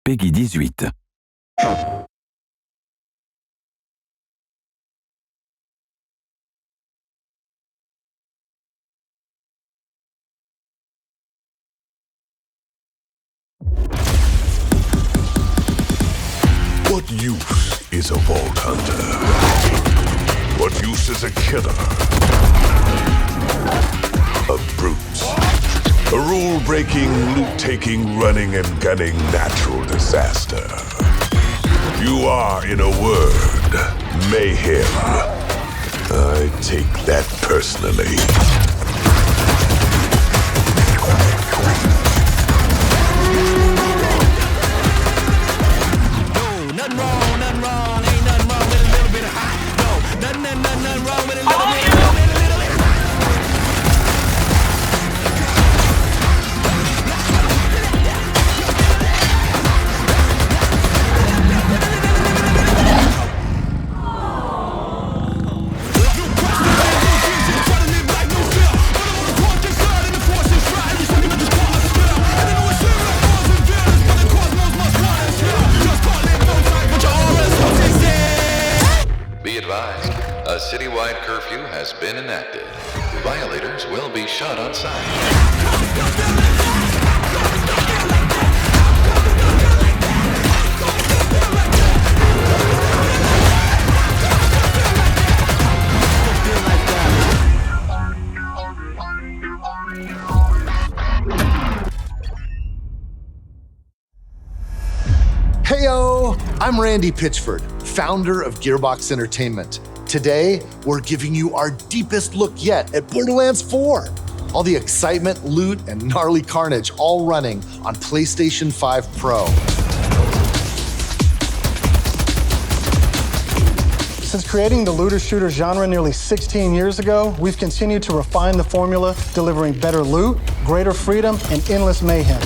Peggy 18. What use is a vault hunter? What use is a killer? A brute. A rule-breaking, loot-taking, running and gunning natural disaster. You are, in a word, mayhem. I take that personally. Citywide curfew has been enacted. Violators will be shot on sight. Heyo! I'm Randy Pitchford, founder of Gearbox Entertainment. Today, we're giving you our deepest look yet at Borderlands 4. All the excitement, loot, and gnarly carnage all running on PlayStation 5 Pro. Since creating the looter-shooter genre nearly 16 years ago, we've continued to refine the formula, delivering better loot, greater freedom, and endless mayhem.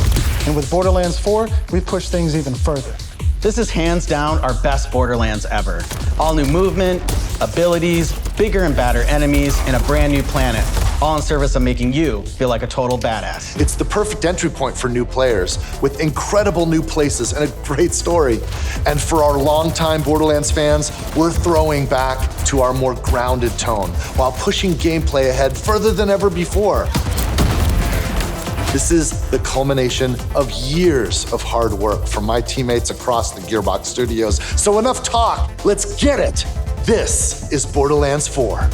And with Borderlands 4, we've pushed things even further. This is hands down our best Borderlands ever. All new movement, abilities, bigger and badder enemies, and a brand new planet, all in service of making you feel like a total badass. It's the perfect entry point for new players, with incredible new places and a great story. And for our longtime Borderlands fans, we're throwing back to our more grounded tone, while pushing gameplay ahead further than ever before. This is the culmination of years of hard work from my teammates across the Gearbox studios. So enough talk, let's get it. This is Borderlands 4.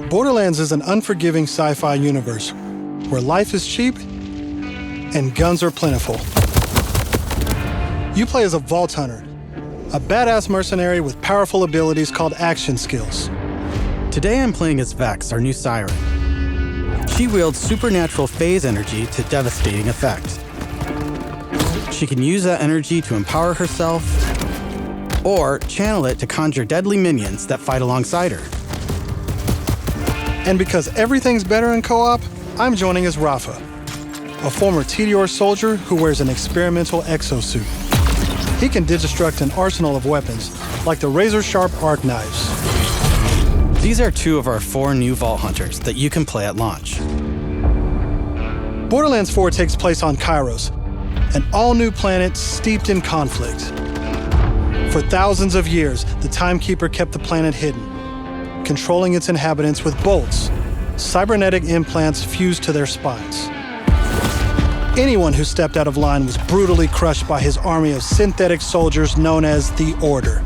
Borderlands is an unforgiving sci-fi universe where life is cheap and guns are plentiful. You play as a vault hunter, a badass mercenary with powerful abilities called action skills. Today I'm playing as Vex, our new siren. She wields supernatural phase energy to devastating effect. She can use that energy to empower herself, or channel it to conjure deadly minions that fight alongside her. And because everything's better in co-op, I'm joining as Rafa, a former TDR soldier who wears an experimental exosuit. He can digistruct an arsenal of weapons, like the razor-sharp arc knives. These are 2 of our 4 new Vault Hunters that you can play at launch. Borderlands 4 takes place on Kairos, an all-new planet steeped in conflict. For thousands of years, the Timekeeper kept the planet hidden, controlling its inhabitants with bolts, cybernetic implants fused to their spines. Anyone who stepped out of line was brutally crushed by his army of synthetic soldiers known as the Order.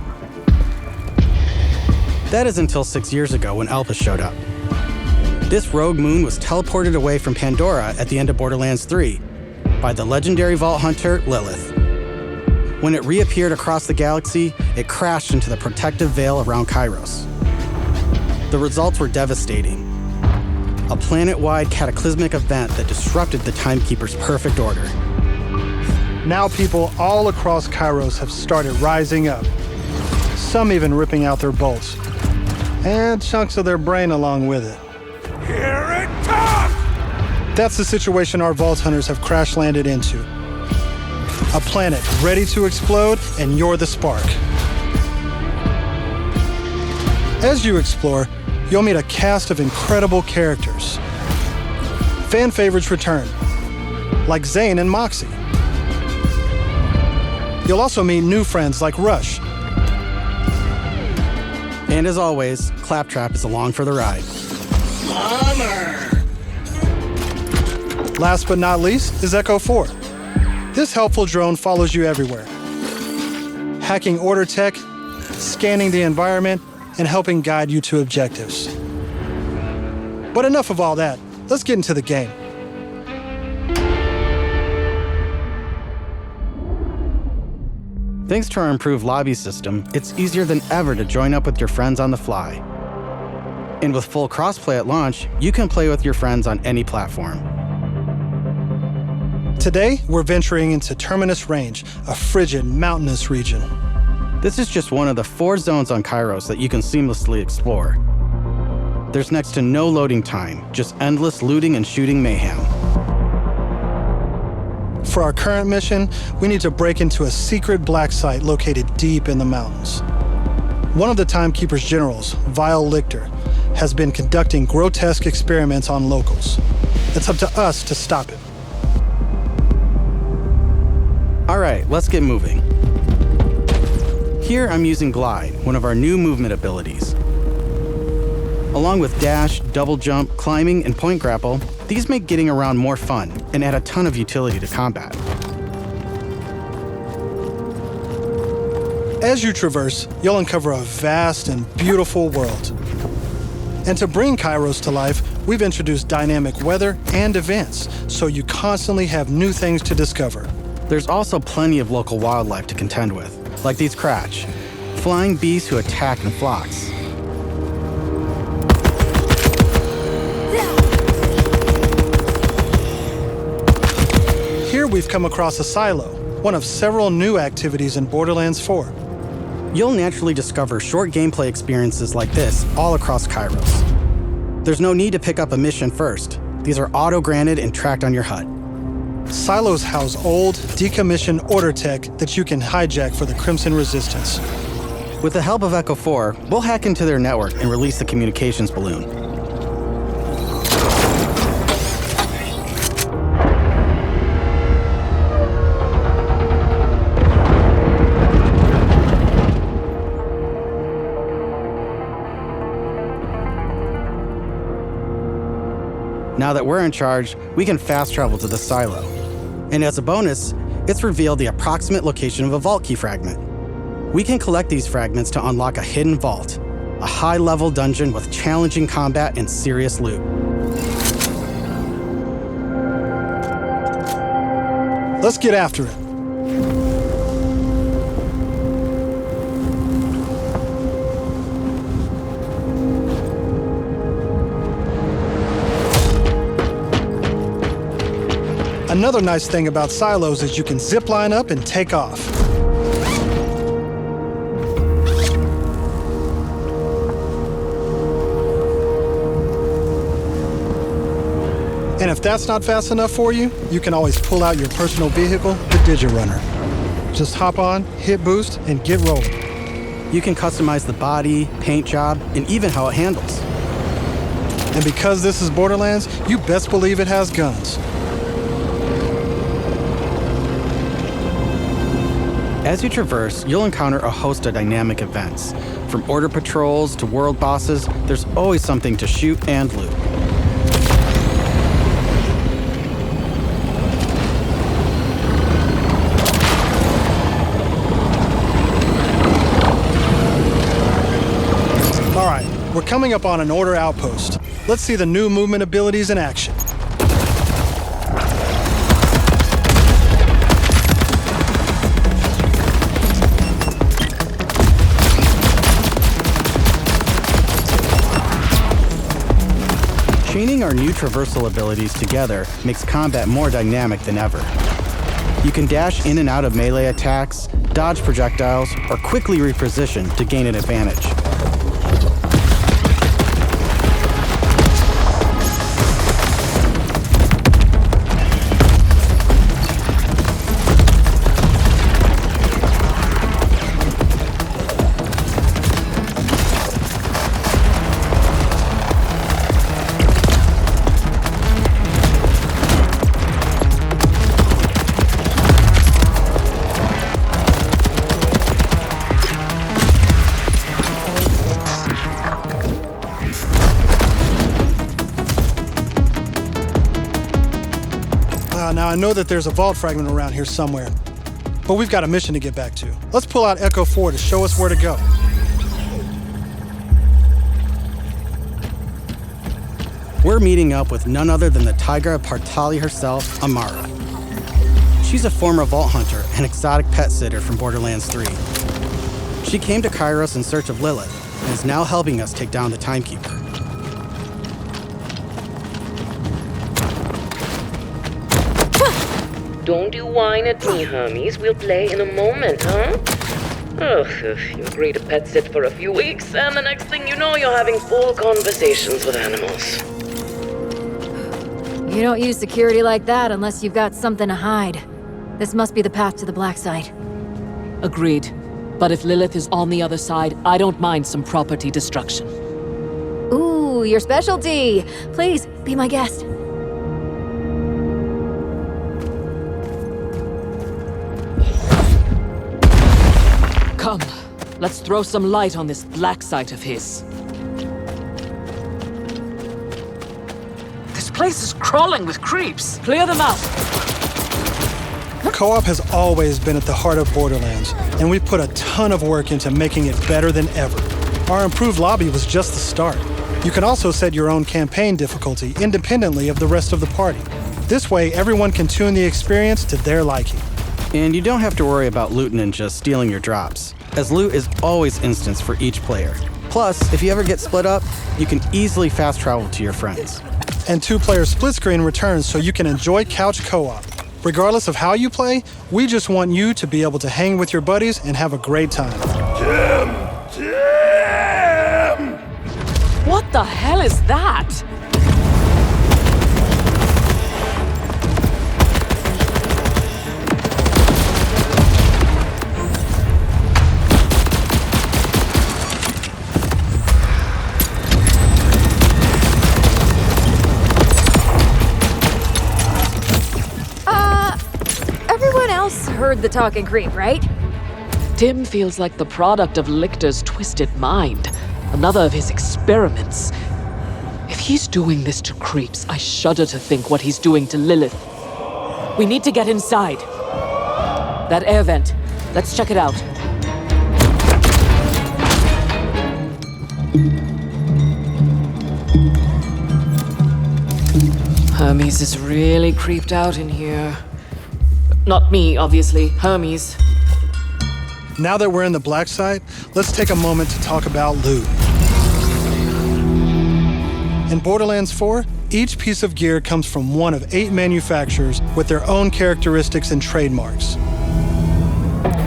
That is until 6 years ago when Elpis showed up. This rogue moon was teleported away from Pandora at the end of Borderlands 3 by the legendary Vault Hunter, Lilith. When it reappeared across the galaxy, it crashed into the protective veil around Kairos. The results were devastating. A planet-wide cataclysmic event that disrupted the Timekeeper's perfect order. Now people all across Kairos have started rising up, some even ripping out their bolts, and chunks of their brain along with it. Here it comes! That's the situation our Vault Hunters have crash-landed into. A planet ready to explode, and you're the spark. As you explore, you'll meet a cast of incredible characters. Fan favorites return, like Zane and Moxie. You'll also meet new friends like Rush. And as always, Claptrap is along for the ride. Last but not least is Echo 4. This helpful drone follows you everywhere, hacking order tech, scanning the environment, and helping guide you to objectives. But enough of all that. Let's get into the game. Thanks to our improved lobby system, it's easier than ever to join up with your friends on the fly. And with full crossplay at launch, you can play with your friends on any platform. Today, we're venturing into Terminus Range, a frigid, mountainous region. This is just one of the 4 zones on Kairos that you can seamlessly explore. There's next to no loading time, just endless looting and shooting mayhem. For our current mission, we need to break into a secret black site located deep in the mountains. One of the Timekeeper's generals, Vile Lichter, has been conducting grotesque experiments on locals. It's up to us to stop him. All right, let's get moving. Here I'm using Glide, one of our new movement abilities. Along with dash, double jump, climbing, and point grapple, these make getting around more fun and add a ton of utility to combat. As you traverse, you'll uncover a vast and beautiful world. And to bring Kairos to life, we've introduced dynamic weather and events, so you constantly have new things to discover. There's also plenty of local wildlife to contend with, like these Kratch, flying beasts who attack in flocks. Here we've come across a silo, one of several new activities in Borderlands 4. You'll naturally discover short gameplay experiences like this all across Kairos. There's no need to pick up a mission first. These are auto-granted and tracked on your HUD. Silos house old, decommissioned order tech that you can hijack for the Crimson Resistance. With the help of Echo 4, we'll hack into their network and release the communications balloon. Now that we're in charge, we can fast travel to the silo. And as a bonus, it's revealed the approximate location of a vault key fragment. We can collect these fragments to unlock a hidden vault, a high-level dungeon with challenging combat and serious loot. Let's get after it. Another nice thing about silos is you can zip line up and take off. And if that's not fast enough for you, you can always pull out your personal vehicle, the Digirunner. Just hop on, hit boost, and get rolling. You can customize the body, paint job, and even how it handles. And because this is Borderlands, you best believe it has guns. As you traverse, you'll encounter a host of dynamic events. From order patrols to world bosses, there's always something to shoot and loot. All right, we're coming up on an order outpost. Let's see the new movement abilities in action. Chaining our new traversal abilities together makes combat more dynamic than ever. You can dash in and out of melee attacks, dodge projectiles, or quickly reposition to gain an advantage. Now, I know that there's a vault fragment around here somewhere, but we've got a mission to get back to. Let's pull out Echo 4 to show us where to go. We're meeting up with none other than the Tigra Partali herself, Amara. She's a former vault hunter and exotic pet sitter from Borderlands 3. She came to Kairos in search of Lilith and is now helping us take down the Timekeeper. Don't you whine at me, Hermes. We'll play in a moment, huh? Ugh, you agree to pet sit for a few weeks, and the next thing you know, you're having full conversations with animals. You don't use security like that unless you've got something to hide. This must be the path to the black side. Agreed. But if Lilith is on the other side, I don't mind some property destruction. Ooh, your specialty! Please, be my guest. Come, let's throw some light on this black site of his. This place is crawling with creeps. Clear them out. Co-op has always been at the heart of Borderlands, and we've put a ton of work into making it better than ever. Our improved lobby was just the start. You can also set your own campaign difficulty independently of the rest of the party. This way, everyone can tune the experience to their liking. And you don't have to worry about loot ninjas stealing your drops, as loot is always instanced for each player. Plus, if you ever get split up, you can easily fast travel to your friends. And 2-player split screen returns so you can enjoy couch co-op. Regardless of how you play, we just want you to be able to hang with your buddies and have a great time. Damn! What the hell is that? Heard the talking creep, right? Tim feels like the product of Lictor's twisted mind, another of his experiments. If he's doing this to creeps, I shudder to think what he's doing to Lilith. We need to get inside. That air vent, let's check it out. Hermes is really creeped out in here. Not me, obviously. Hermes. Now that we're in the black site, let's take a moment to talk about loot. In Borderlands 4, each piece of gear comes from one of 8 manufacturers with their own characteristics and trademarks.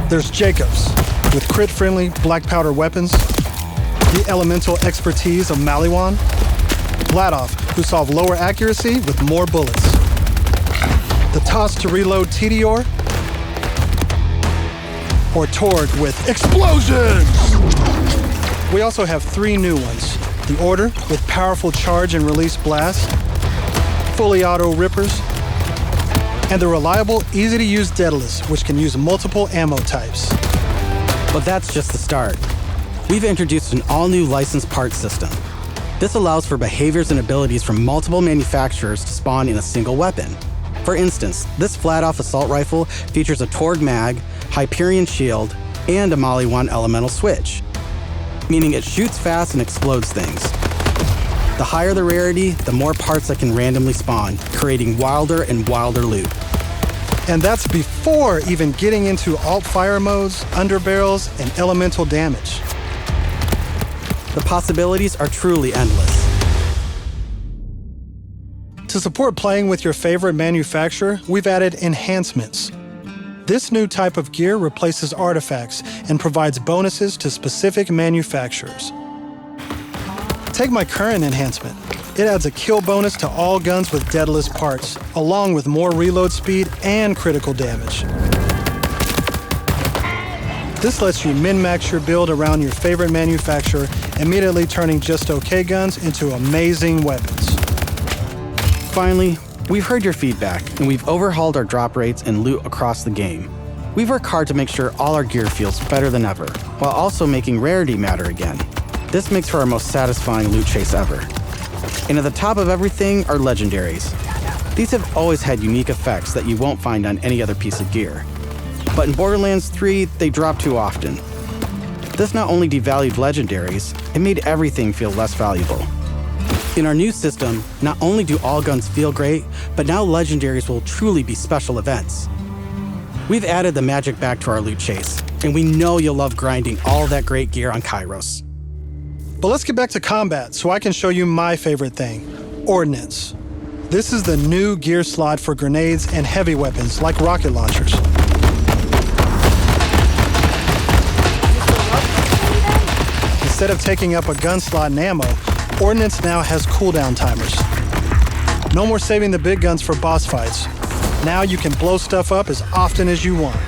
There's Jacobs, with crit-friendly black powder weapons, the elemental expertise of Maliwan, Vladoff, who solve lower accuracy with more bullets, the toss to reload Tedior, or Torg with explosions! We also have 3 new ones. The Order with powerful charge and release blasts, fully auto rippers, and the reliable, easy-to-use Daedalus, which can use multiple ammo types. But that's just the start. We've introduced an all-new licensed parts system. This allows for behaviors and abilities from multiple manufacturers to spawn in a single weapon. For instance, this flat-off assault rifle features a Torg mag, Hyperion shield, and a Maliwan elemental switch, meaning it shoots fast and explodes things. The higher the rarity, the more parts that can randomly spawn, creating wilder and wilder loot. And that's before even getting into alt-fire modes, underbarrels, and elemental damage. The possibilities are truly endless. To support playing with your favorite manufacturer, we've added enhancements. This new type of gear replaces artifacts and provides bonuses to specific manufacturers. Take my current enhancement. It adds a kill bonus to all guns with Daedalus parts, along with more reload speed and critical damage. This lets you min-max your build around your favorite manufacturer, immediately turning just okay guns into amazing weapons. Finally, we've heard your feedback, and we've overhauled our drop rates and loot across the game. We've worked hard to make sure all our gear feels better than ever, while also making rarity matter again. This makes for our most satisfying loot chase ever. And at the top of everything are legendaries. These have always had unique effects that you won't find on any other piece of gear. But in Borderlands 3, they drop too often. This not only devalued legendaries, it made everything feel less valuable. In our new system, not only do all guns feel great, but now legendaries will truly be special events. We've added the magic back to our loot chase, and we know you'll love grinding all that great gear on Kairos. But let's get back to combat so I can show you my favorite thing, Ordnance. This is the new gear slot for grenades and heavy weapons like rocket launchers. Instead of taking up a gun slot and ammo, Ordnance now has cooldown timers. No more saving the big guns for boss fights. Now you can blow stuff up as often as you want.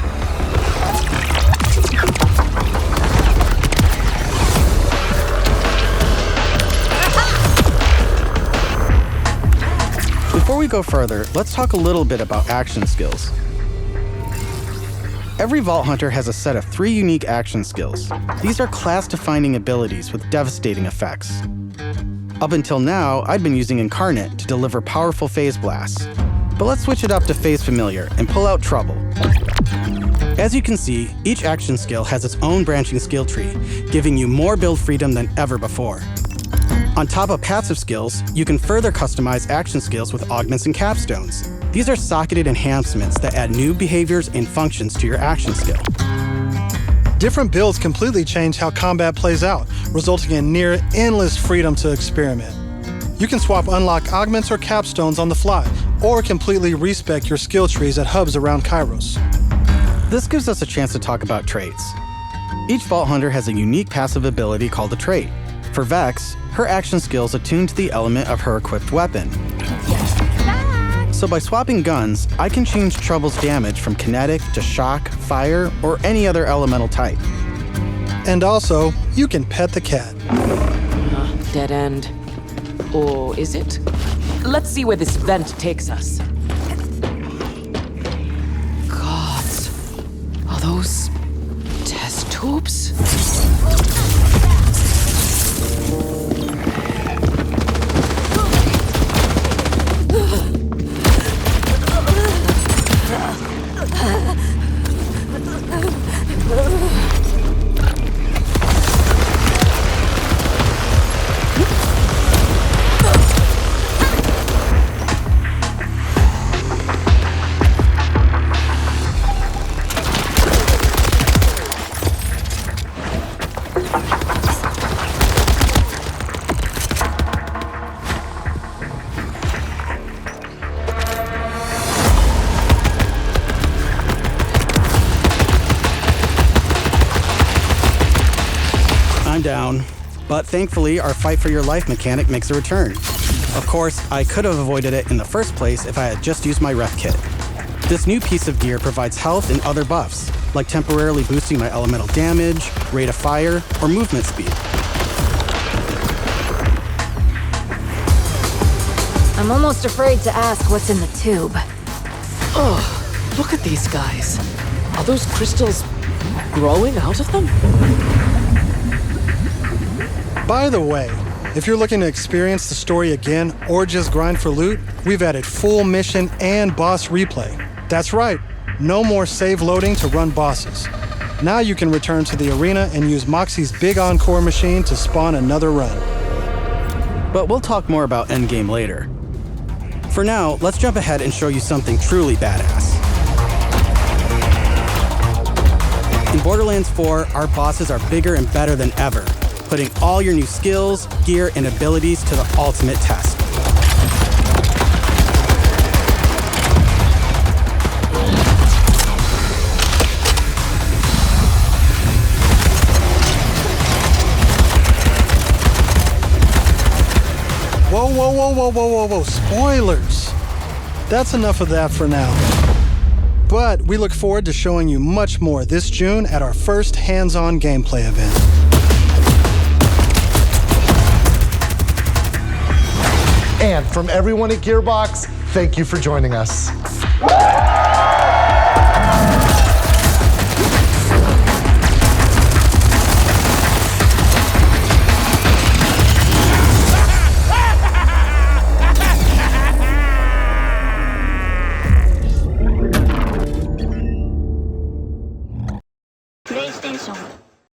Before we go further, let's talk a little bit about action skills. Every Vault Hunter has a set of 3 unique action skills. These are class-defining abilities with devastating effects. Up until now, I'd been using Incarnate to deliver powerful phase blasts. But let's switch it up to Phase Familiar and pull out Trouble. As you can see, each action skill has its own branching skill tree, giving you more build freedom than ever before. On top of passive skills, you can further customize action skills with augments and capstones. These are socketed enhancements that add new behaviors and functions to your action skill. Different builds completely change how combat plays out, resulting in near endless freedom to experiment. You can swap unlock augments or capstones on the fly, or completely respec your skill trees at hubs around Kairos. This gives us a chance to talk about traits. Each Vault Hunter has a unique passive ability called a trait. For Vex, her action skills attune to the element of her equipped weapon. So by swapping guns, I can change Trouble's damage from kinetic to shock, fire, or any other elemental type. And also, you can pet the cat. Dead end. Or is it? Let's see where this vent takes us. Gods. Are those test tubes? Down, but thankfully our fight for your life mechanic makes a return. Of course, I could have avoided it in the first place if I had just used my ref kit. This new piece of gear provides health and other buffs, like temporarily boosting my elemental damage, rate of fire, or movement speed. I'm almost afraid to ask what's in the tube. Oh, look at these guys. Are those crystals growing out of them? By the way, if you're looking to experience the story again or just grind for loot, we've added full mission and boss replay. That's right, no more save loading to run bosses. Now you can return to the arena and use Moxie's big encore machine to spawn another run. But we'll talk more about endgame later. For now, let's jump ahead and show you something truly badass. In Borderlands 4, our bosses are bigger and better than ever, putting all your new skills, gear, and abilities to the ultimate test. Whoa, spoilers! That's enough of that for now. But we look forward to showing you much more this June at our first hands-on gameplay event. And from everyone at Gearbox, thank you for joining us.